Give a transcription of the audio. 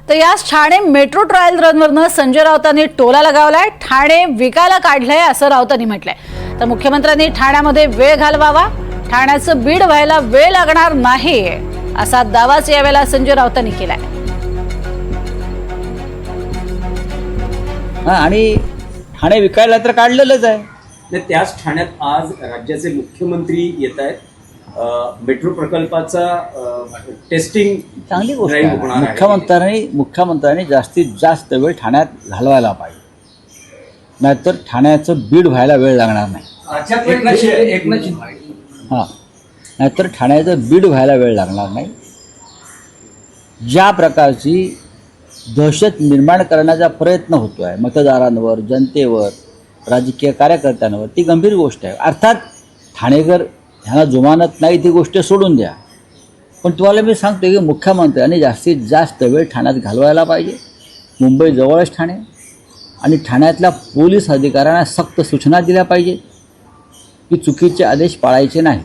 तर याच Thane metro trial रनवरनं Sanjay राऊतांनी टोला लगावलाय। ठाणे विकायला काढलंय असं राऊतांनी म्हटलंय। तर मुख्यमंत्र्यांनी ठाण्यामध्ये वेळ घालवावा, ठाण्याचं बीड व्हायला वेळ लागणार नाही असा दावाच यावेळेला संजय राऊतांनी केलाय। आणि ठाणे विकायला तर काढलेलंच आहे। त्याच ठाण्यात आज राज्याचे मुख्यमंत्री येत आहेत। मेट्रो प्रकल्पाचा टेस्टिंग चांगली गोष्ट आहे। मुख्यमंत्र्यांनी जास्तीत जास्त वेळ ठाण्यात घालवायला पाहिजे, नाहीतर ठाण्याचं बीड व्हायला वेळ लागणार नाही। नाहीतर ठाण्याचं बीड व्हायला वेळ लागणार नाही। ज्या प्रकारची दहशत निर्माण करण्याचा प्रयत्न होतो आहे मतदारांवर, जनतेवर, राजकीय कार्यकर्त्यांवर, ती गंभीर गोष्ट आहे। अर्थात ठाणेकर ह्यांना जुमानत नाही ती गोष्ट सोडून द्या, पण तुम्हाला मी सांगतो की मुख्यमंत्र्यांनी जास्तीत जास्त वेळ ठाण्यात घालवायला पाहिजे। मुंबई जवळच ठाणे, आणि ठाण्यातल्या पोलीस अधिकाऱ्यांना सक्त सूचना दिल्या पाहिजेत की चुकीचे आदेश पाळायचे नाही।